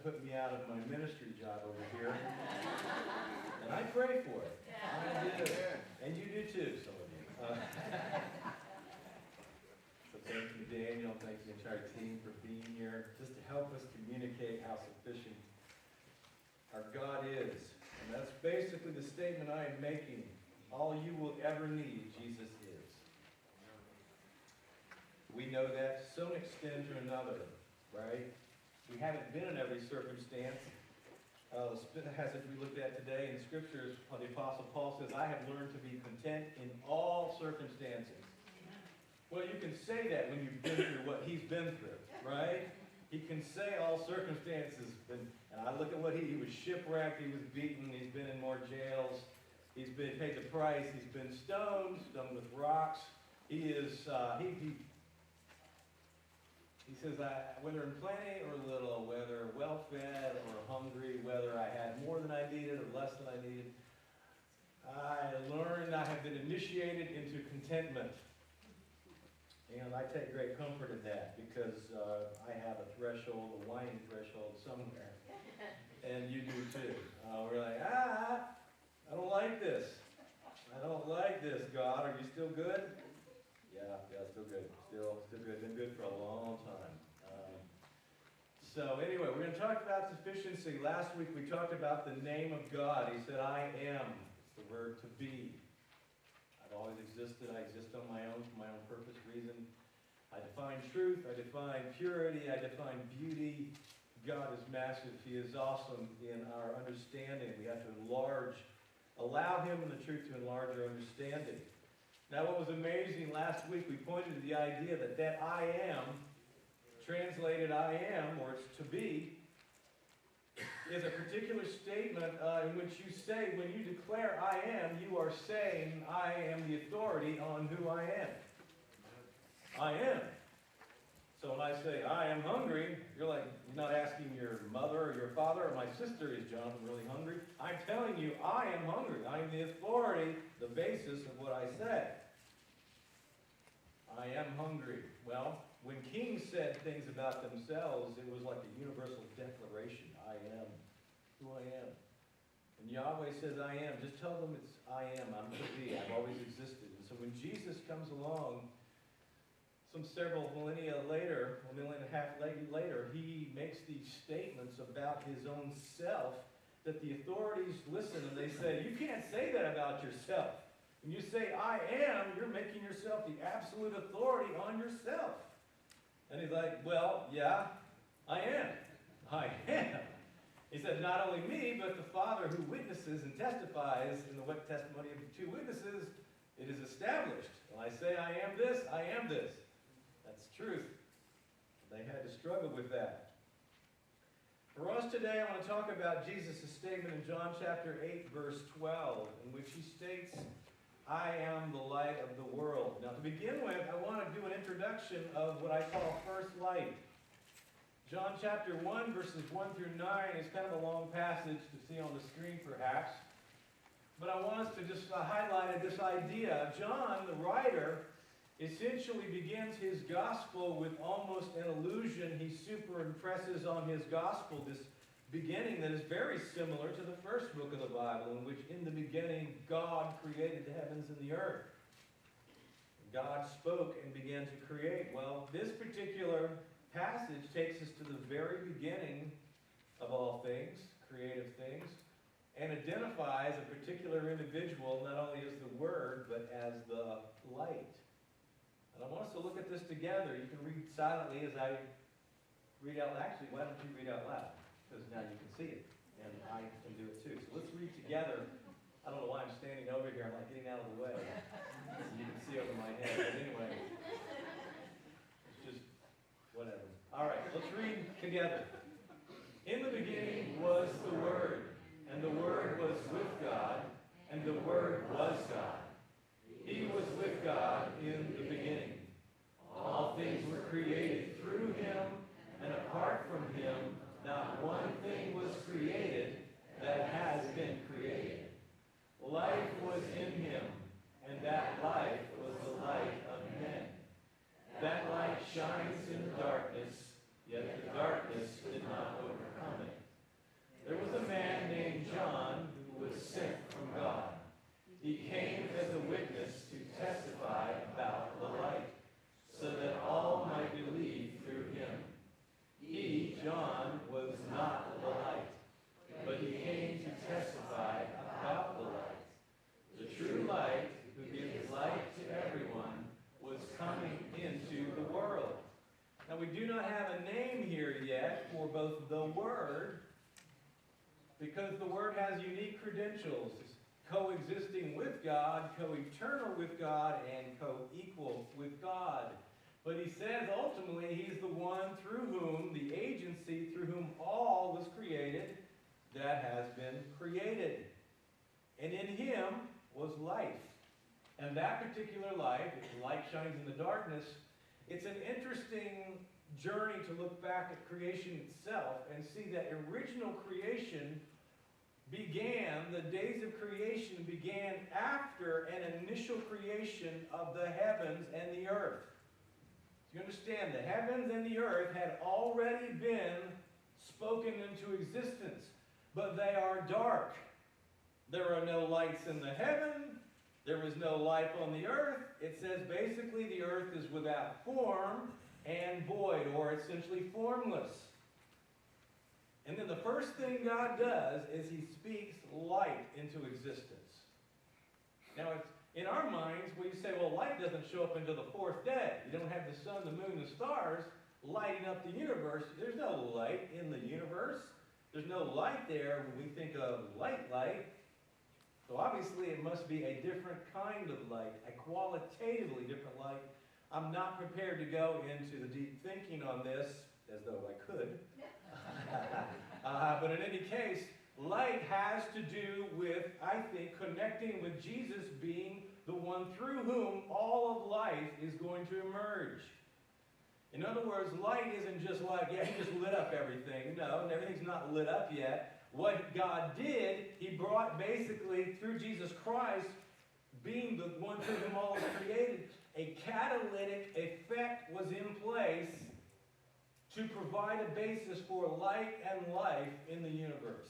put me out of my ministry job over here. And I pray for it. I do. And you do too, some of you. So thank you, Daniel. Thank you, the entire team, for being here, just to help us communicate how sufficient our God is. And that's basically the statement I am making. All you will ever need, Jesus is. We know that to some extent or another, right? We haven't been in every circumstance. As we looked at today in the Scriptures, the Apostle Paul says, I have learned to be content in all circumstances. Well, you can say that when you've been through what he's been through, right? He can say all circumstances. And I look at what he was shipwrecked, he was beaten, he's been in more jails, he's been paid the price, he's been stoned with rocks. He is, he says, whether in plenty or little, whether well-fed or hungry, whether I had more than I needed or less than I needed, I learned I have been initiated into contentment. And I take great comfort in that because I have a threshold, a whining threshold somewhere. And you do too. We're like, I don't like this. I don't like this, God. Are you still good? Yeah, still good. Still good. Been good for a long time. So anyway, we're going to talk about sufficiency. Last week we talked about the name of God. He said, I am. It's the word to be. I've always existed. I exist on my own, for my own purpose, reason. I define truth. I define purity. I define beauty. God is massive. He is awesome in our understanding. We have to allow Him and the truth to enlarge our understanding. Now, what was amazing last week, we pointed to the idea that I am, translated I am, or it's to be, is a particular statement in which you say, when you declare I am, you are saying I am the authority on who I am. I am. So when I say I am hungry, you're not asking your mother or your father or my sister, is Jonathan really hungry? I'm telling you I am hungry. I am the authority, the basis of what I say. I am hungry. Well, when kings said things about themselves, it was like a universal declaration. I am who I am. And Yahweh says I am. Just tell them it's I am. I'm to be. I've always existed. And so when Jesus comes along, several millennia later, a million and a half later, he makes these statements about his own self that the authorities listen and they say, you can't say that about yourself. When you say I am, you're making yourself the absolute authority on yourself. And he's like, well, yeah, I am. I am. He said, not only me, but the Father who witnesses and testifies in the testimony of the two witnesses, it is established. When I say I am this, I am this. That's truth. They had to struggle with that. For us today, I want to talk about Jesus' statement in John chapter 8, verse 12, in which he states, I am the light of the world. Now, to begin with, I want to do an introduction of what I call first light. John chapter 1, verses 1 through 9 is kind of a long passage to see on the screen, perhaps. But I want us to just highlight this idea. John, the writer, essentially begins his gospel with almost an illusion. He superimpresses on his gospel this beginning that is very similar to the first book of the Bible, in which in the beginning God created the heavens and the earth. God spoke and began to create. Well, this particular passage takes us to the very beginning of all things, creative things, and identifies a particular individual not only as the Word, but as the light. And I want us to look at this together. You can read silently as I read out loud. Actually, why don't you read out loud? Because now you can see it, and I can do it too. So let's read together. I don't know why I'm standing over here. I'm like getting out of the way. So you can see over my head. But anyway, it's just whatever. All right, let's read together. In the beginning was the Word, and the Word was with God, and the Word was God. He was with God in the beginning. All things were created through Him, and apart from Him, not one thing was created that has been created. Life was in Him, and that life was the light of men. That light shines in the darkness, yet the darkness did not overcome it. because the Word has unique credentials, coexisting with God, co-eternal with God, and co-equal with God. But he says ultimately he's the one through whom, the agency through whom all was created that has been created. And in him was life. And that particular life, light shines in the darkness, it's an interesting journey to look back at creation itself and see that original creation began, the days of creation began after an initial creation of the heavens and the earth. You understand, the heavens and the earth had already been spoken into existence, but they are dark. There are no lights in the heaven. There is no life on the earth. It says basically the earth is without form and void, or essentially formless. And then the first thing God does is he speaks light into existence. Now, it's in our minds, we say, well, light doesn't show up until the fourth day. You don't have the sun, the moon, the stars lighting up the universe. There's no light in the universe. There's no light there when we think of light. So obviously it must be a different kind of light, a qualitatively different light. I'm not prepared to go into the deep thinking on this, as though I could. But in any case, light has to do with, I think, connecting with Jesus being the one through whom all of life is going to emerge. In other words, light isn't just like, yeah, he just lit up everything. No, everything's not lit up yet. What God did, he brought basically, through Jesus Christ, being the one through whom all is created, a catalytic effect was in place to provide a basis for light and life in the universe.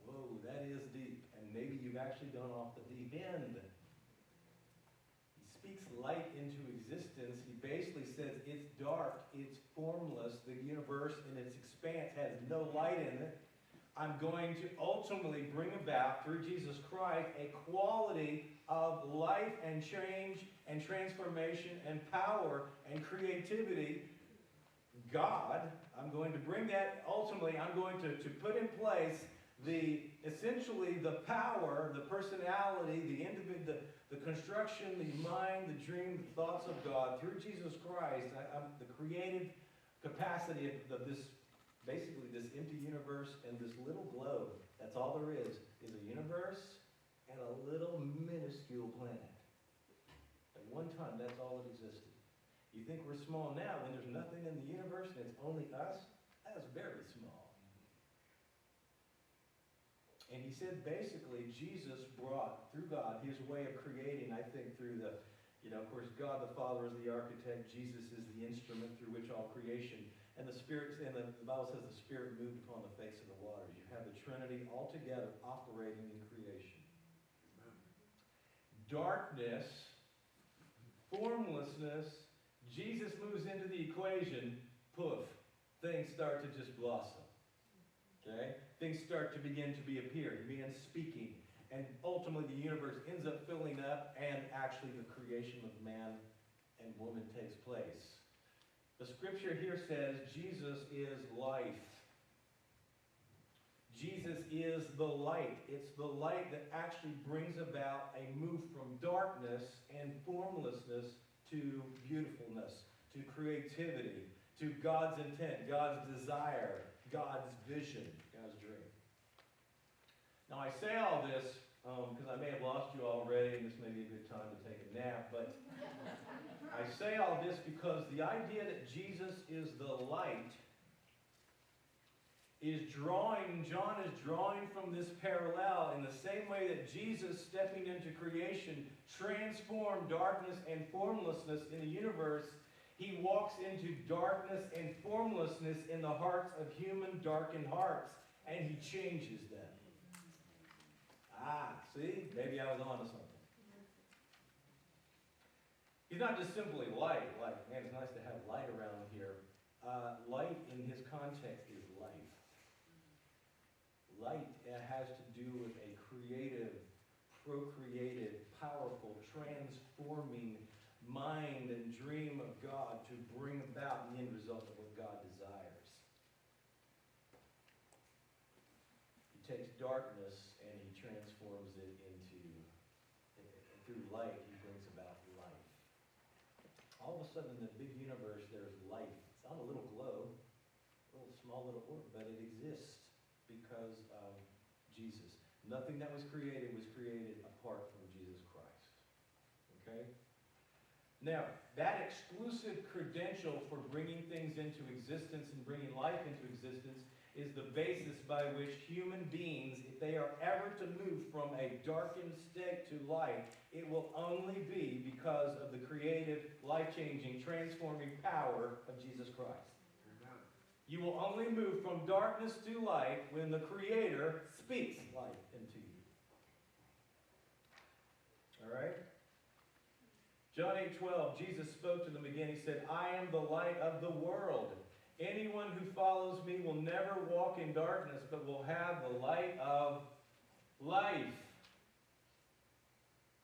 Whoa, that is deep. And maybe you've actually gone off the deep end. He speaks light into existence. He basically says it's dark, it's formless, the universe in its expanse has no light in it. I'm going to ultimately bring about, through Jesus Christ, a quality of life and change and transformation and power and creativity. God, I'm going to bring that, ultimately, I'm going to put in place essentially the power, the personality, the individual, the construction, the mind, the dream, the thoughts of God through Jesus Christ. The creative capacity of this, basically this empty universe and this little globe. That's all there is a universe and a little minuscule planet. At one time, that's all that existed. You think we're small now when there's nothing in the universe and it's only us? That's very small. And he said basically Jesus brought, through God, his way of creating, I think through the, of course, God the Father is the architect, Jesus is the instrument through which all creation, and the Spirit, and the Bible says the Spirit moved upon the face of the waters. You have the Trinity all together operating in creation. Darkness, formlessness, Jesus moves into the equation, poof, things start to just blossom. Okay? Things start to begin to appear. He begins speaking. And ultimately the universe ends up filling up and actually the creation of man and woman takes place. The scripture here says Jesus is life. Jesus is the light. It's the light that actually brings about a move from darkness and formlessness to beautifulness, to creativity, to God's intent, God's desire, God's vision, God's dream. Now I say all this because I may have lost you already, and this may be a good time to take a nap, but I say all this because the idea that Jesus is the light John is drawing from this parallel in the same way that Jesus, stepping into creation, transformed darkness and formlessness in the universe. He walks into darkness and formlessness in the hearts of human darkened hearts, and he changes them. See? Maybe I was onto something. He's not just simply light, like, man, it's nice to have light around here. Light in his context is life. Light has to do with a creative, procreative, powerful, transforming mind and dream of God to bring about the end result of what God desires. takes darkness and he transforms it into, through light, he brings about life. All of a sudden, in the big universe, there's life. It's on a little globe, a little small little orb, but it exists because of Jesus. Nothing that was created apart from Jesus Christ. Okay? Now, that exclusive credential for bringing things into existence and bringing life into existence is the basis by which human beings, if they are ever to move from a darkened state to light, it will only be because of the creative, life-changing, transforming power of Jesus Christ. Amen. You will only move from darkness to light when the Creator speaks life into you. All right? John 8:12, Jesus spoke to them again. He said, I am the light of the world. Anyone who follows me will never walk in darkness, but will have the light of life.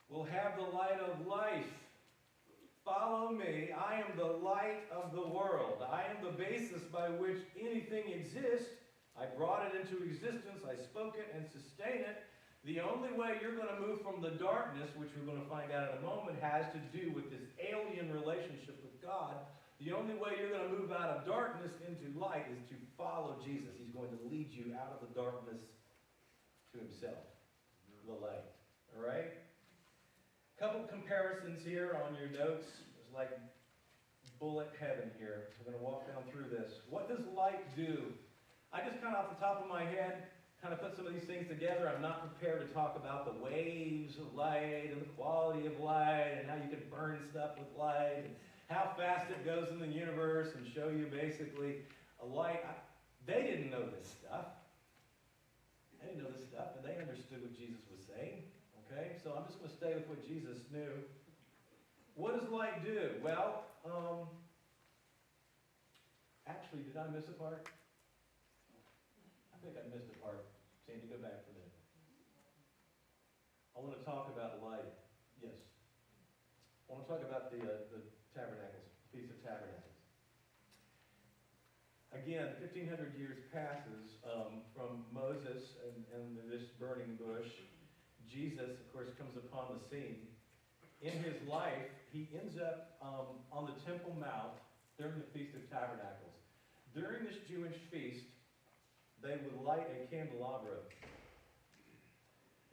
Will have the light of life. Follow me. I am the light of the world. I am the basis by which anything exists. I brought it into existence. I spoke it and sustain it. The only way you're going to move from the darkness, which we're going to find out in a moment, has to do with this alien relationship with God. The only way you're going to move out of darkness into light is to follow Jesus. He's going to lead you out of the darkness to himself, the light. All right? A couple comparisons here on your notes. It's like bullet heaven here. We're going to walk down through this. What does light do? I just kind of off the top of my head kind of put some of these things together. I'm not prepared to talk about the waves of light and the quality of light and how you can burn stuff with light and how fast it goes in the universe and show you basically a light. They didn't know this stuff. They didn't know this stuff, but they understood what Jesus was saying. Okay? So I'm just going to stay with what Jesus knew. What does light do? Well, actually, did I miss a part? I think I missed a part. Sandy, go back for a minute. I want to talk about light. Yes. I want to talk about the Tabernacles, Feast of Tabernacles. Again, 1,500 years passes from Moses and this burning bush. Jesus, of course, comes upon the scene. In his life, he ends up on the Temple Mount during the Feast of Tabernacles. During this Jewish feast, they would light a candelabra.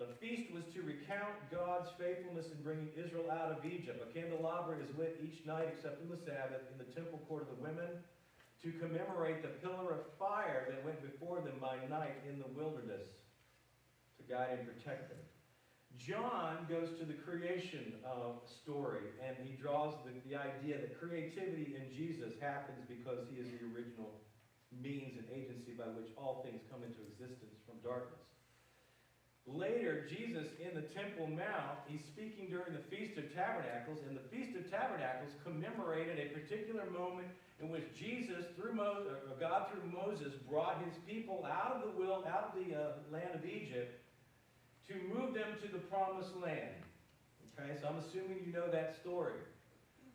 The feast was to recount God's faithfulness in bringing Israel out of Egypt. A candelabra is lit each night except on the Sabbath in the temple court of the women to commemorate the pillar of fire that went before them by night in the wilderness to guide and protect them. John goes to the creation story, and he draws the idea that creativity in Jesus happens because he is the original means and agency by which all things come into existence from darkness. Later, Jesus in the Temple Mount, he's speaking during the Feast of Tabernacles, and the Feast of Tabernacles commemorated a particular moment in which Jesus, God through Moses, brought his people out of the land of Egypt to move them to the Promised Land. Okay, so I'm assuming you know that story.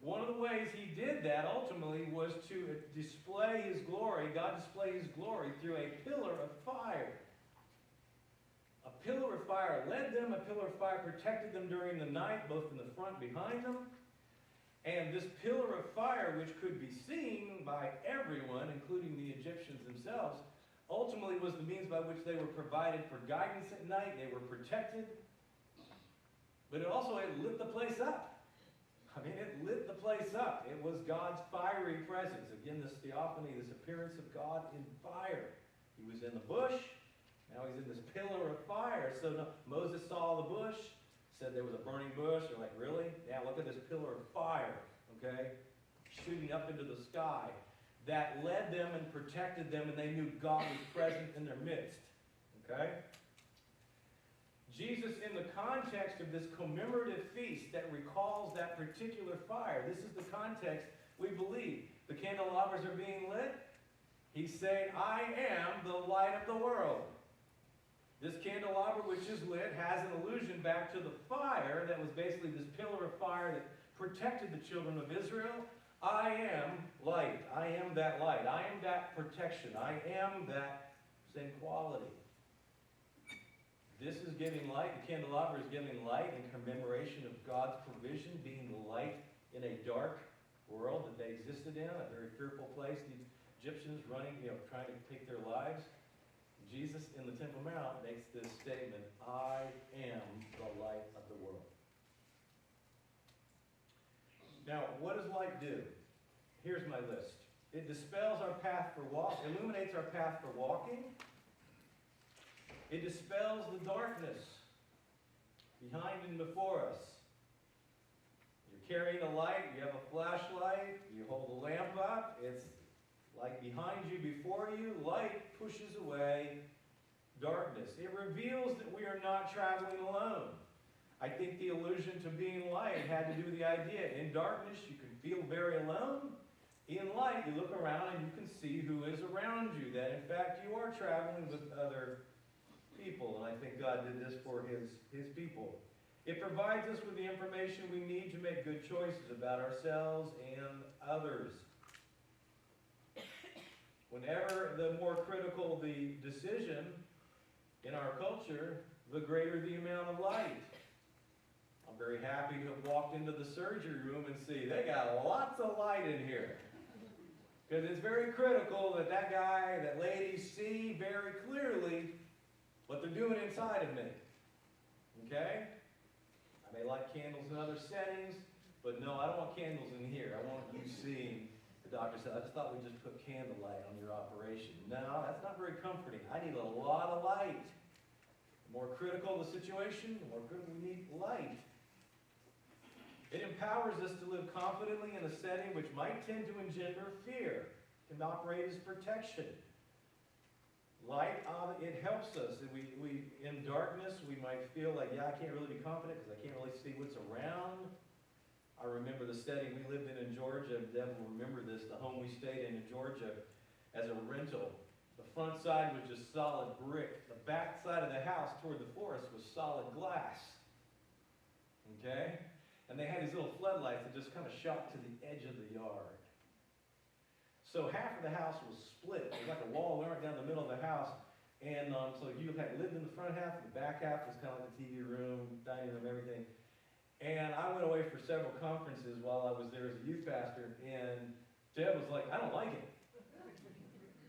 One of the ways he did that ultimately was to display his glory. God displayed his glory through a pillar of fire. A pillar of fire led them. A pillar of fire protected them during the night, both in the front and behind them. And this pillar of fire, which could be seen by everyone, including the Egyptians themselves, ultimately was the means by which they were provided for guidance at night. They were protected. But it also lit the place up. I mean, it lit the place up. It was God's fiery presence. Again, this theophany, this appearance of God in fire. He was in the bush. Now he's in this pillar of fire. So Moses saw the bush, said there was a burning bush. They're like, really? Now look at this pillar of fire, okay? Shooting up into the sky. That led them and protected them, and they knew God was present in their midst, okay? Jesus, in the context of this commemorative feast that recalls that particular fire, this is the context we believe. The candelabras are being lit. He's saying, I am the light of the world. This candelabra which is lit has an allusion back to the fire that was basically this pillar of fire that protected the children of Israel. I am light. I am that light. I am that protection. I am that same quality. This is giving light. The candelabra is giving light in commemoration of God's provision, being the light in a dark world that they existed in, a very fearful place. The Egyptians running, trying to take their lives. Jesus in the Temple Mount makes this statement, I am the light of the world. Now, what does light do? Here's my list. It dispels our path for illuminates our path for walking. It dispels the darkness behind and before us. You're carrying a light, you have a flashlight, you hold the lamp up, it's like behind you, before you, light pushes away darkness. It reveals that we are not traveling alone. I think the allusion to being light had to do with the idea. In darkness, you can feel very alone. In light, you look around and you can see who is around you, that in fact you are traveling with other people. And I think God did this for his people. It provides us with the information we need to make good choices about ourselves and others. Whenever the more critical the decision in our culture, the greater the amount of light. I'm very happy to have walked into the surgery room and see they got lots of light in here. Because it's very critical that guy, that lady see very clearly what they're doing inside of me. Okay? I may like candles in other settings, but no, I don't want candles in here. I want you seeing. The doctor said, I just thought we'd just put candlelight on your operation. No, that's not very comforting. I need a lot of light. The more critical the situation, the more critical we need light. It empowers us to live confidently in a setting which might tend to engender fear. It can operate as protection. Light, it helps us. We in darkness, we might feel like, I can't really be confident because I can't really see what's around. I remember the setting we lived in Georgia. Deb will remember this, the home we stayed in Georgia as a rental. The front side was just solid brick. The back side of the house toward the forest was solid glass. Okay? And they had these little floodlights that just kind of shot to the edge of the yard. So half of the house was split. There was like a wall right down the middle of the house. And so you had lived in the front half, and the back half was kind of like the TV room, dining room, everything. And I went away for several conferences while I was there as a youth pastor, and Deb was like, I don't like it.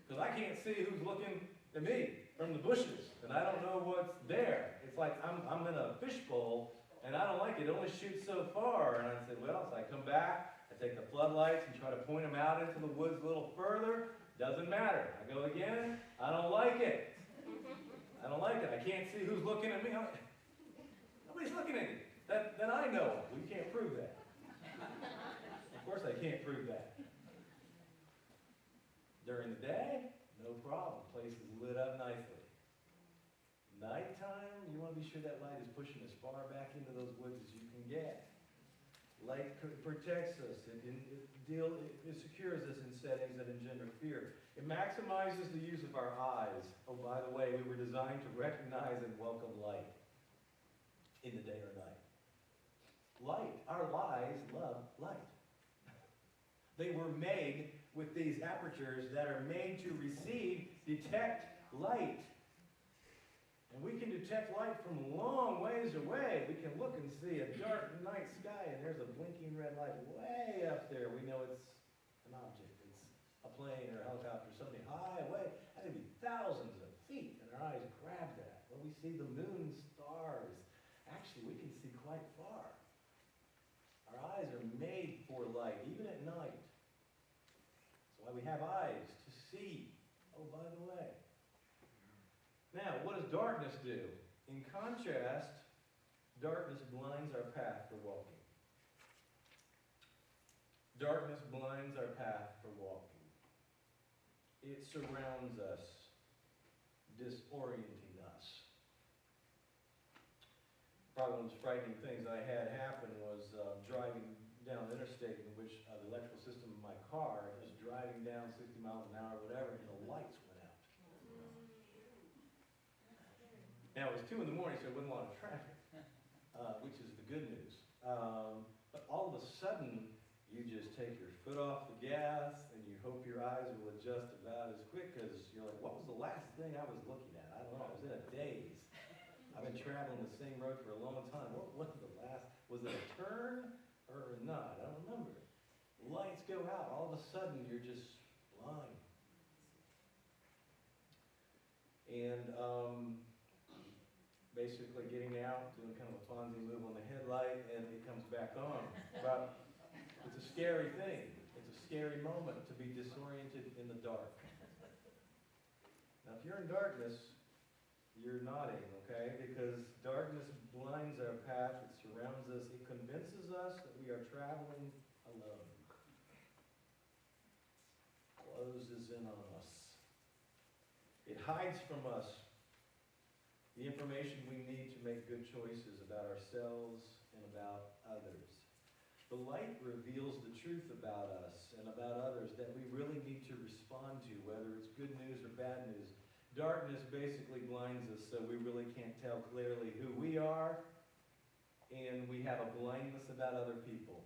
Because I can't see who's looking at me from the bushes, and I don't know what's there. It's like I'm in a fishbowl, and I don't like it. It only shoots so far. And I said, well, so I come back, I take the floodlights and try to point them out into the woods a little further. Doesn't matter. I go again, I don't like it. I don't like it. I can't see who's looking at me. Nobody's looking at me. Then I know it. We can't prove that. Of course I can't prove that. During the day, no problem. Place is lit up nicely. Nighttime, you want to be sure that light is pushing as far back into those woods as you can get. Light protects us. It secures us in settings that engender fear. It maximizes the use of our eyes. Oh, by the way, we were designed to recognize and welcome light in the day or night. Light. Our eyes love light. They were made with these apertures that are made to detect light. And we can detect light from long ways away. We can look and see a dark night sky, and there's a blinking red light way up there. We know it's an object. It's a plane or a helicopter, something high away. That could be thousands of feet, and our eyes grab that. When we see the moon, stars, actually we can see quite far. Our eyes are made for light, even at night. That's why we have eyes, to see. Oh, by the way. Now, what does darkness do? In contrast, darkness blinds our path for walking. Darkness blinds our path for walking. It surrounds us, disorienting us. Probably one of the frightening things I had happen was driving down the interstate in which the electrical system of my car was driving down 60 miles an hour or whatever, and the lights went out. Now, it was 2 in the morning, so there wasn't a lot of traffic, which is the good news. But all of a sudden, you just take your foot off the gas, and you hope your eyes will adjust about as quick, because you're like, what was the last thing I was looking at? I don't know. I was in a daze. I've been traveling the same road for a long time. What was the last, was it a turn or not? I don't remember. Lights go out. All of a sudden, you're just blind. And basically getting out, doing kind of a Fonzie move on the headlight, and it comes back on. But it's a scary thing. It's a scary moment to be disoriented in the dark. Now, if you're in darkness, you're nodding, okay? Because darkness blinds our path, it surrounds us, it convinces us that we are traveling alone. Closes in on us. It hides from us the information we need to make good choices about ourselves and about others. The light reveals the truth about us and about others that we really need to respond to, whether it's good news or bad news. Darkness basically blinds us, so we really can't tell clearly who we are, and we have a blindness about other people.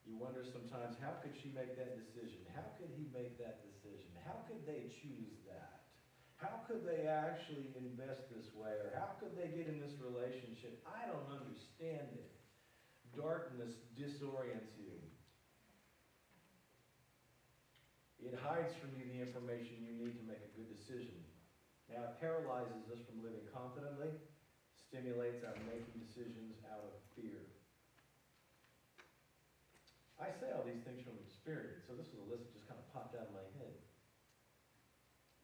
You wonder sometimes, how could she make that decision? How could he make that decision? How could they choose that? How could they actually invest this way? Or how could they get in this relationship? I don't understand it. Darkness disorients you. It hides from you the information you need to make a good decision. Now, it paralyzes us from living confidently, stimulates our making decisions out of fear. I say all these things from experience, so this was a list that just kind of popped out of my head.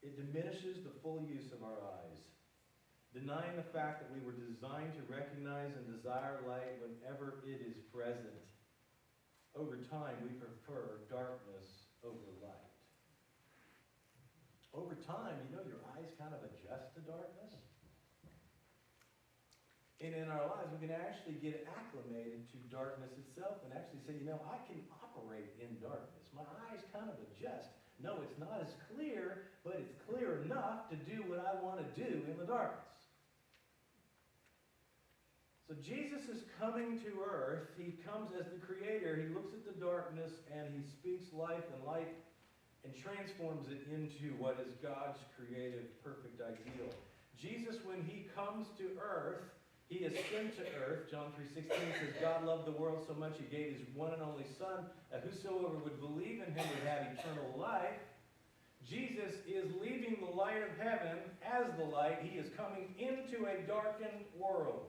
It diminishes the full use of our eyes, denying the fact that we were designed to recognize and desire light whenever it is present. Over time, we prefer darkness over light. Over time, your eyes kind of adjust to darkness. And in our lives, we can actually get acclimated to darkness itself and actually say, I can operate in darkness. My eyes kind of adjust. No, it's not as clear, but it's clear enough to do what I want to do in the darkness. So Jesus is coming to earth. He comes as the creator. He looks at the darkness and he speaks life and light and transforms it into what is God's creative, perfect ideal. Jesus, when he comes to earth, he is sent to earth. John 3:16 says, God loved the world so much he gave his one and only Son, that whosoever would believe in him would have eternal life. Jesus is leaving the light of heaven as the light. He is coming into a darkened world.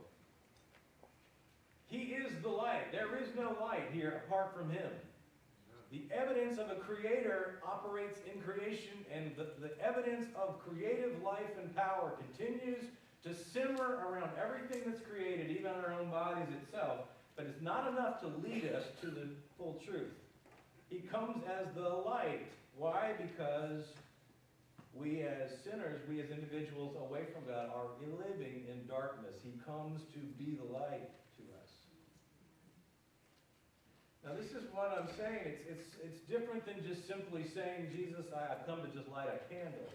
He is the light. There is no light here apart from him. The evidence of a creator operates in creation, and the evidence of creative life and power continues to simmer around everything that's created, even our own bodies itself, but it's not enough to lead us to the full truth. He comes as the light. Why? Because we as sinners, we as individuals away from God, are living in darkness. He comes to be the light to us. Now this is what I'm saying. It's different than just simply saying, Jesus, I've come to just light a candle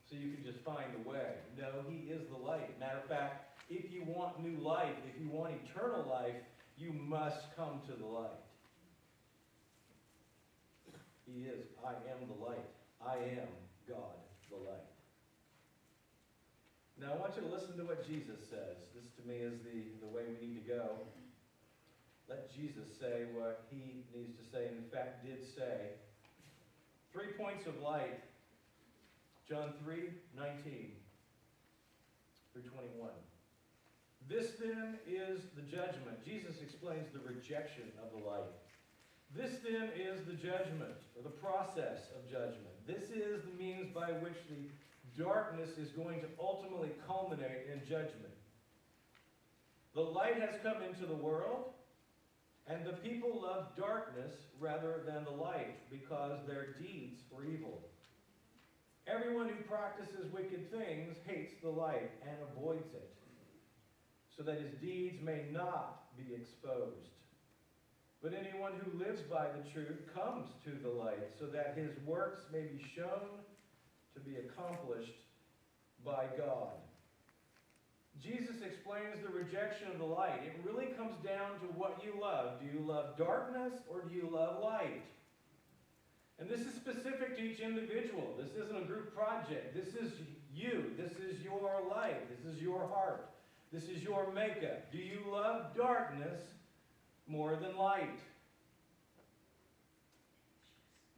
so you can just find a way. No, he is the light. Matter of fact, if you want new life, if you want eternal life, you must come to the light. He is, I am the light. I am God, the light. Now I want you to listen to what Jesus says. This to me is the way we need to go. Let Jesus say what he needs to say, and in fact did say. 3 points of light. John 3:19 through 21. This then is the judgment. Jesus explains the rejection of the light. This then is the judgment, or the process of judgment. This is the means by which the darkness is going to ultimately culminate in judgment. The light has come into the world, and the people loved darkness rather than the light because their deeds were evil. Everyone who practices wicked things hates the light and avoids it, so that his deeds may not be exposed. But anyone who lives by the truth comes to the light, so that his works may be shown to be accomplished by God. Jesus explains the rejection of the light. It really comes down to what you love. Do you love darkness or do you love light? And this is specific to each individual. This isn't a group project. This is you. This is your life. This is your heart. This is your makeup. Do you love darkness more than light?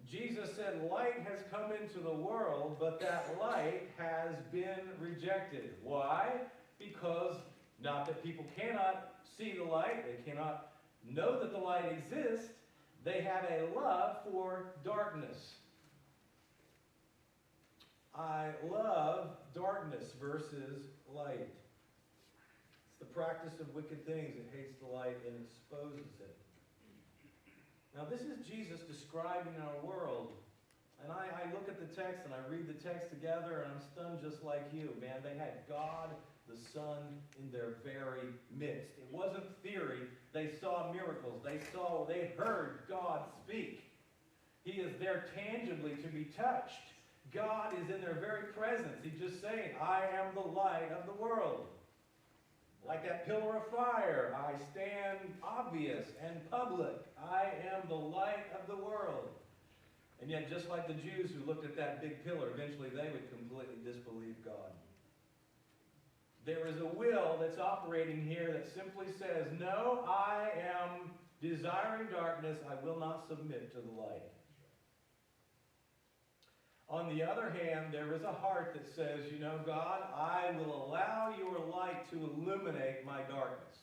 Jesus said light has come into the world, but that light has been rejected. Why? Because not that people cannot see the light, they cannot know that the light exists, they have a love for darkness. I love darkness versus light. It's the practice of wicked things. It hates the light and exposes it. Now this is Jesus describing our world. And I look at the text and I read the text together and I'm stunned just like you. Man, they had God the Son in their very midst. It wasn't theory. They saw miracles. They heard God speak. He is there tangibly to be touched. God is in their very presence. He's just saying, I am the light of the world. Like that pillar of fire, I stand obvious and public. I am the light of the world. And yet, just like the Jews who looked at that big pillar, eventually they would completely disbelieve God. There is a will that's operating here that simply says, no, I am desiring darkness. I will not submit to the light. On the other hand, there is a heart that says, you know, God, I will allow your light to illuminate my darkness.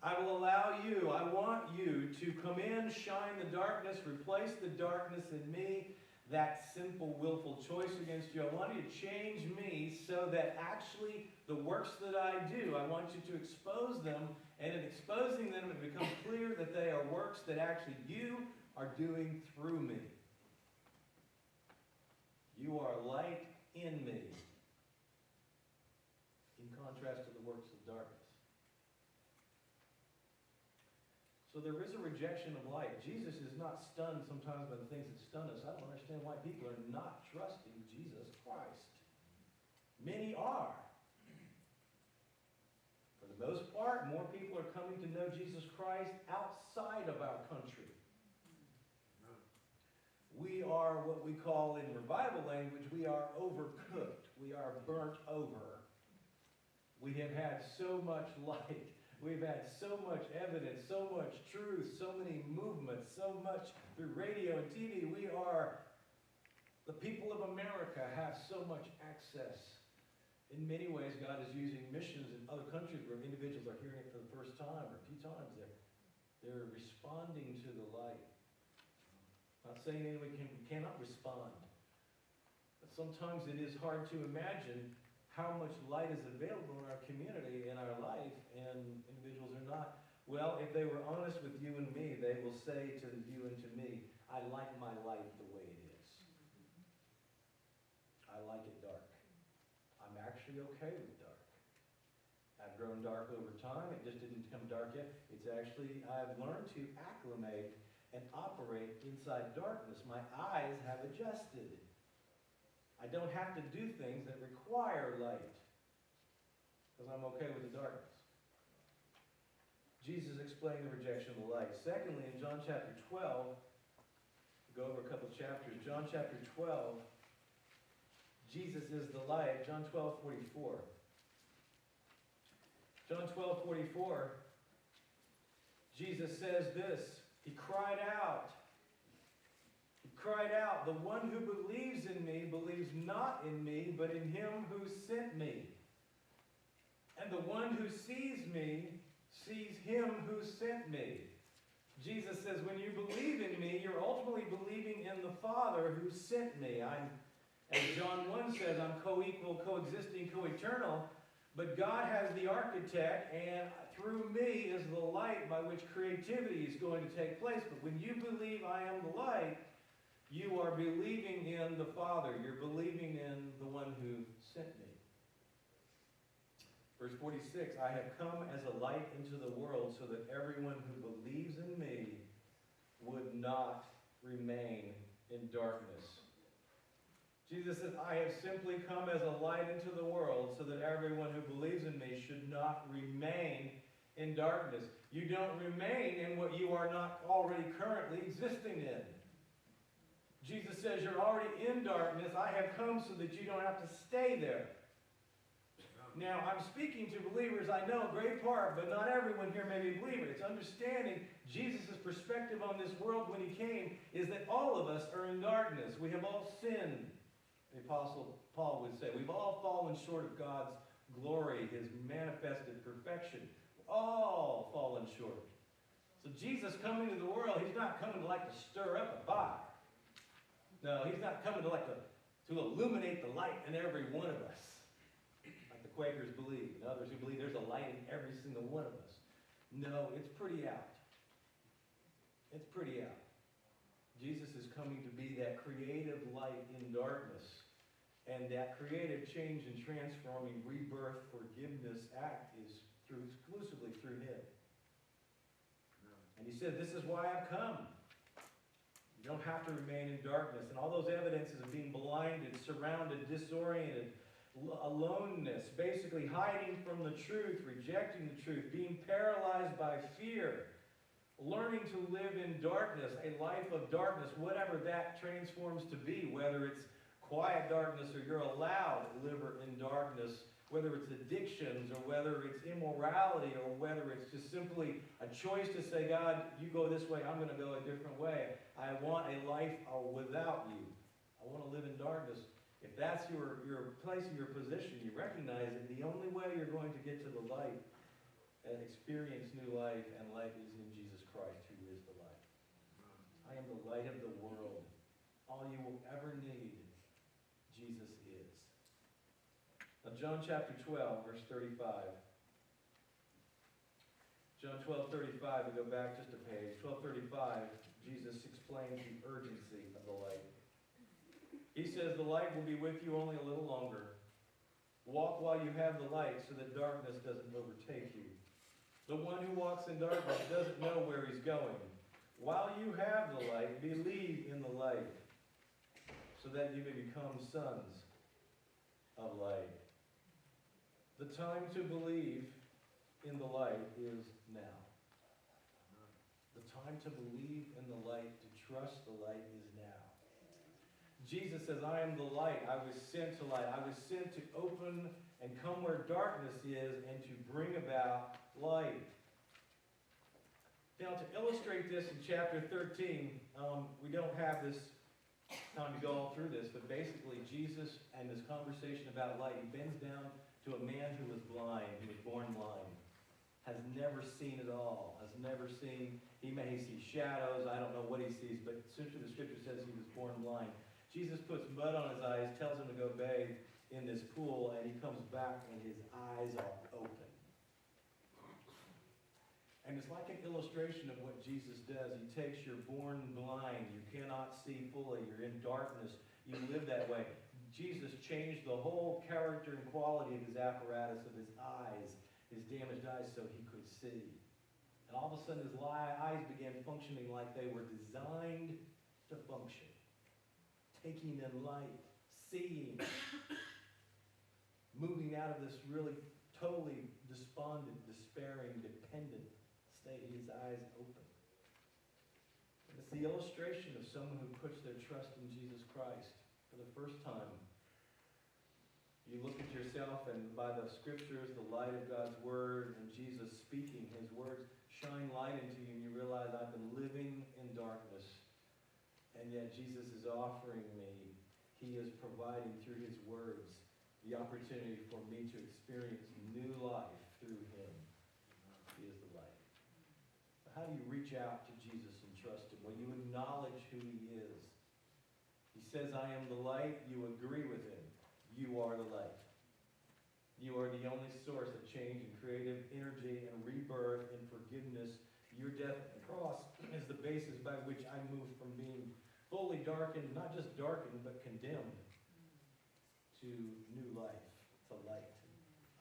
I will allow you, I want you to come in, shine the darkness, replace the darkness in me, that simple, willful choice against you. I want you to change me so that actually the works that I do, I want you to expose them, and in exposing them, it becomes clear that they are works that actually you are doing through me. You are light in me, in contrast to the works of darkness. So there is a rejection of light. Jesus is not stunned sometimes by the things that stun us. I don't understand why people are not trusting Jesus Christ. Many are. For the most part, more people are coming to know Jesus Christ outside of our country. We are what we call in revival language, we are overcooked. We are burnt over. We have had so much light. We've had so much evidence, so much truth, so many movements, so much through radio and TV. The people of America have so much access. In many ways, God is using missions in other countries where individuals are hearing it for the first time or a few times. They're responding to the light. Not saying we cannot respond. But sometimes it is hard to imagine how much light is available in our community, in our life, and individuals are not. Well, if they were honest with you and me, they will say to you and to me, I like my life the way it is. I like it dark. I'm actually okay with dark. I've grown dark over time. It just didn't become dark yet. It's actually, I've learned to acclimate and operate inside darkness. My eyes have adjusted. I don't have to do things that require light because I'm okay with the darkness. Jesus explained the rejection of the light. Secondly, in John chapter 12, go over a couple chapters. John chapter 12, Jesus is the light. John 12:44. John 12:44, Jesus says this. He cried out. He cried out, the one who believes in me believes not in me, but in him who sent me. And the one who sees me sees him who sent me. Jesus says, when you believe in me, you're ultimately believing in the Father who sent me. As John 1 says, I'm co-equal, coexisting, co-eternal. But God has the architect, and through me is the light by which creativity is going to take place. But when you believe I am the light, you are believing in the Father. You're believing in the one who sent me. Verse 46, I have come as a light into the world so that everyone who believes in me would not remain in darkness. Jesus said, I have simply come as a light into the world so that everyone who believes in me should not remain in darkness. You don't remain in what you are not already currently existing in. Jesus says, you're already in darkness. I have come so that you don't have to stay there. Now, I'm speaking to believers, I know, great part, but not everyone here may be a believer. It's understanding Jesus' perspective on this world when he came is that all of us are in darkness. We have all sinned, the Apostle Paul would say. We've all fallen short of God's glory, his manifested perfection. All fallen short. So Jesus coming to the world, he's not coming to like to stir up a fire. No, he's not coming to like to illuminate the light in every one of us. Quakers believe, and others who believe there's a light in every single one of us. No, it's pretty out. It's pretty out. Jesus is coming to be that creative light in darkness, and that creative change and transforming rebirth forgiveness act is exclusively through him. And he said, this is why I've come. You don't have to remain in darkness. And all those evidences of being blinded, surrounded, disoriented, aloneness, basically hiding from the truth, rejecting the truth, being paralyzed by fear, learning to live in darkness, a life of darkness, whatever that transforms to be, whether it's quiet darkness or you're allowed to live in darkness, whether it's addictions or whether it's immorality or whether it's just simply a choice to say, God, you go this way, I'm going to go a different way. I want a life without you. I want to live in darkness. If that's your place and your position, you recognize that the only way you're going to get to the light and experience new life and life is in Jesus Christ, who is the light. I am the light of the world. All you will ever need, Jesus is. Now, John chapter 12, verse 35. John 12:35, we go back just a page. 12:35, Jesus explains the urgency of the light. He says, the light will be with you only a little longer. Walk while you have the light so that darkness doesn't overtake you. The one who walks in darkness doesn't know where he's going. While you have the light, believe in the light so that you may become sons of light. The time to believe in the light is now. The time to believe in the light, to trust the light is now. Jesus says, I am the light. I was sent to light. I was sent to open and come where darkness is and to bring about light. Now, to illustrate this in chapter 13, we don't have this time to go all through this, but basically Jesus and this conversation about light, he bends down to a man who was blind, who was born blind, has never seen at all, has never seen, he may see shadows, I don't know what he sees, but the scripture says he was born blind. Jesus puts mud on his eyes, tells him to go bathe in this pool, and he comes back and his eyes are open. And it's like an illustration of what Jesus does. He takes your born blind, you cannot see fully, you're in darkness, you live that way. Jesus changed the whole character and quality of his apparatus, of his eyes, his damaged eyes, so he could see. And all of a sudden his eyes began functioning like they were designed to function. Taking in light, seeing, moving out of this really totally despondent, despairing, dependent state. His eyes open. And it's the illustration of someone who puts their trust in Jesus Christ for the first time. You look at yourself and by the scriptures, the light of God's word, and Jesus speaking, his words shine light into you, and you realize I've been living in darkness. And yet Jesus is offering me, he is providing through his words the opportunity for me to experience new life through him. He is the light. So how do you reach out to Jesus and trust him? Well, you acknowledge who he is. He says, I am the light. You agree with him. You are the light. You are the only source of change and creative energy and rebirth and forgiveness. Your death on the cross is the basis by which I move from being fully darkened, not just darkened, but condemned, to new life, to light.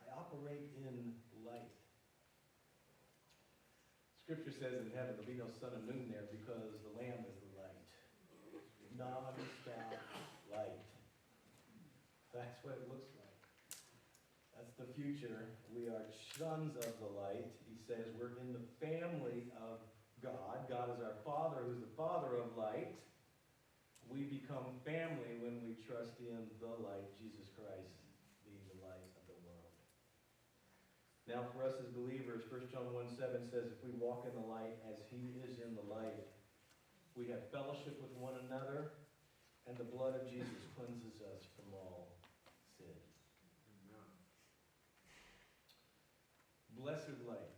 I operate in light. Scripture says in heaven there'll be no sun and moon there because the Lamb is the light. Non-stop light. That's what it looks like. That's the future. We are sons of the light. He says we're in the family of God. God is our Father, who's the Father of light. We become family when we trust in the light, Jesus Christ, being the light of the world. Now for us as believers, 1 John 1:7 says, if we walk in the light as he is in the light, we have fellowship with one another, and the blood of Jesus cleanses us from all sin. Blessed light.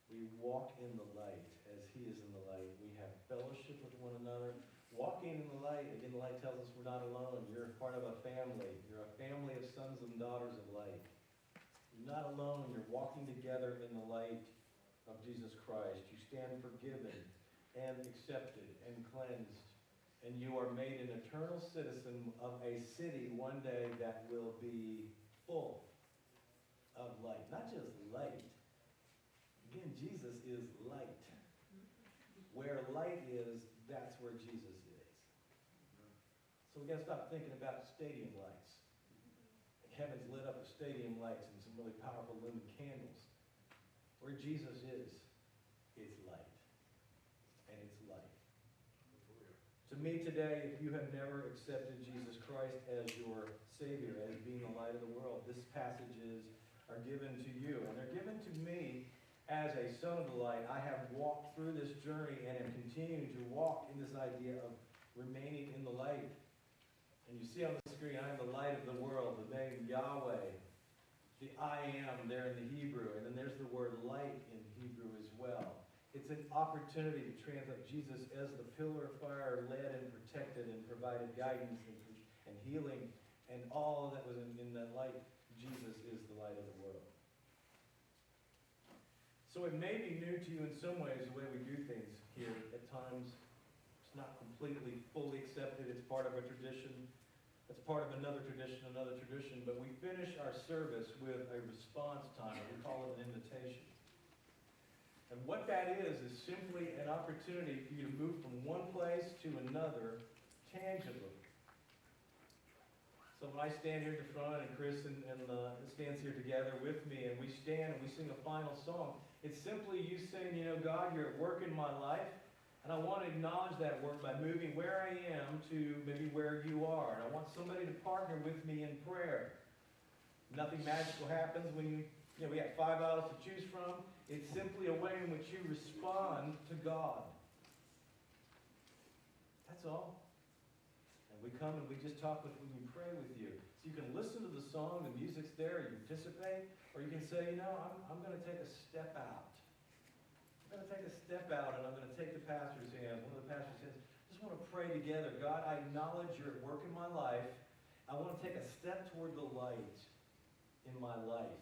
We walk in the light as he is in the light. We have fellowship with one another. Walking in the light, again, the light tells us we're not alone. You're part of a family. You're a family of sons and daughters of light. You're not alone. You're walking together in the light of Jesus Christ. You stand forgiven and accepted and cleansed. And you are made an eternal citizen of a city one day that will be full of light. Not just light. Again, Jesus is light. Where light is, that's where Jesus is. So we got to stop thinking about stadium lights. Heaven's lit up with stadium lights and some really powerful lumen candles. Where Jesus is light. And it's life. To me today, if you have never accepted Jesus Christ as your Savior, as being the light of the world, this passages are given to you. And they're given to me as a son of the light. I have walked through this journey and am continuing to walk in this idea of remaining in the light. And you see on the screen, I am the light of the world, the name Yahweh, the I am there in the Hebrew, and then there's the word light in Hebrew as well. It's an opportunity to translate Jesus as the pillar of fire, led and protected and provided guidance and healing, and all that was in that light. Jesus is the light of the world. So it may be new to you in some ways, the way we do things here. At times, it's not completely, fully accepted. It's part of a tradition. It's part of another tradition. But we finish our service with a response time. We call it an invitation. And what that is simply an opportunity for you to move from one place to another tangibly. So when I stand here at the front, and Chris and stands here together with me, and we stand and we sing a final song, it's simply you saying, you know, God, you're at work in my life, and I want to acknowledge that work by moving where I am to maybe where you are. And I want somebody to partner with me in prayer. Nothing magical happens when you know, we have 5 aisles to choose from. It's simply a way in which you respond to God. That's all. And we come and we just talk with you, we pray with you. So you can listen to the song, the music's there, you participate, or you can say, you know, I'm going to take a step out. I'm going to take a step out, and I'm going to take the pastor's hands. One of the pastor's hands. I just want to pray together. God, I acknowledge you're at work in my life. I want to take a step toward the light in my life.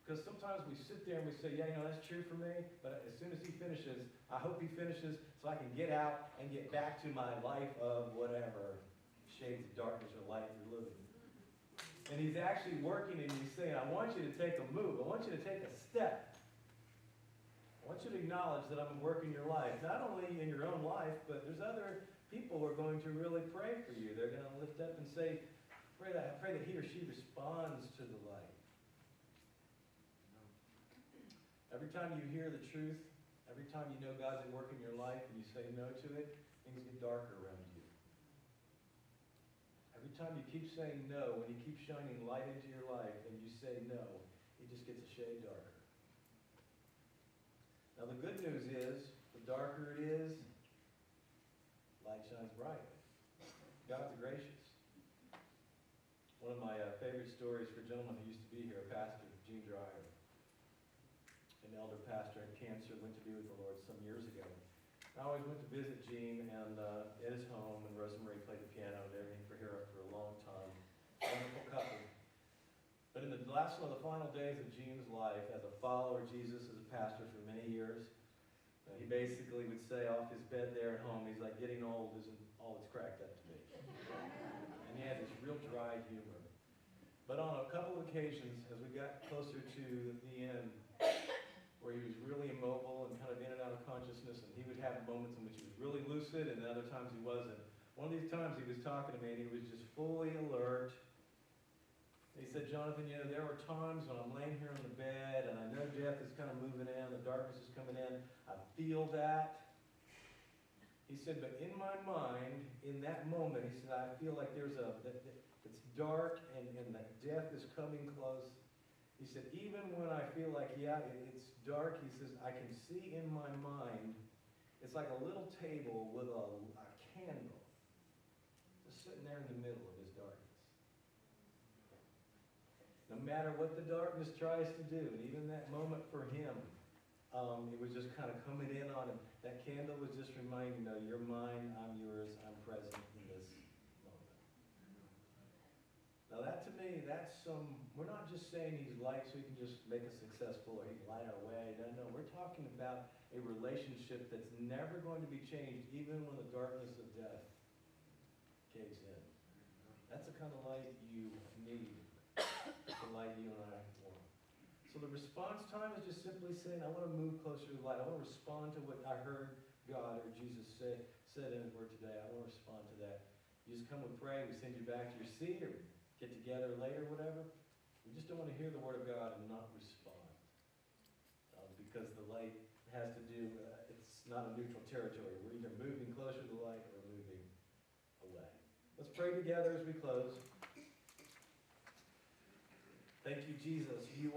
Because sometimes we sit there and we say, yeah, you know, that's true for me, but as soon as he finishes, I hope he finishes so I can get out and get back to my life of whatever shades of darkness or light you're living. And he's actually working and he's saying, I want you to take a move. I want you to take a step. I want you to acknowledge that I'm working your life. Not only in your own life, but there's other people who are going to really pray for you. They're going to lift up and say, pray that he or she responds to the light. Every time you hear the truth, every time you know God's at work in your life and you say no to it, things get darker around you. Every time you keep saying no, when you keep shining light into your life and you say no, it just gets a shade darker. Now the good news is, the darker it is, light shines brightly. God's gracious. One of my favorite stories for a gentleman who used to be here, a pastor, Gene Dreyer, an elder pastor, had cancer, went to be with the Lord some years ago. I always went to visit Gene and at his home, and Rosemary played the piano and everything for her for a long time. Wonderful couple. But in the last one of the final days of Gene's life, as a follower of Jesus, as a pastor for many years, he basically would say off his bed there at home, he's like, getting old isn't all it's cracked up to be. And he had this real dry humor. But on a couple of occasions, as we got closer to the end, where he was really immobile and kind of in and out of consciousness, and he would have moments in which he was really lucid, and other times he wasn't. One of these times he was talking to me, and he was just fully alert. And he said, Jonathan, you know, there were times when I'm laying here on the bed, and I know death is kind of moving in, the darkness is coming in. I feel that. He said, but in my mind, in that moment, he said, I feel like it's dark and that death is coming close. He said, even when I feel like, it's dark, he says, I can see in my mind, it's like a little table with a candle just sitting there in the middle of his darkness. No matter what the darkness tries to do, and even that moment for him, it was just kind of coming in on him. That candle was just reminding, you're mine, I'm yours, I'm present in this moment. Now that to me, we're not just saying he's light so he can just make us successful or he can light our way. No, we're talking about a relationship that's never going to be changed even when the darkness of death caves in. That's the kind of light you need, the light you and I want. So the response time is just simply saying, I want to move closer to the light. I want to respond to what I heard God or Jesus said in his word today. I want to respond to that. You just come and pray, we send you back to your seat or get together later, whatever. We just don't want to hear the word of God and not respond. Because the light has to do, it's not a neutral territory. We're either moving closer to the light or moving away. Let's pray together as we close. Thank you, Jesus. You are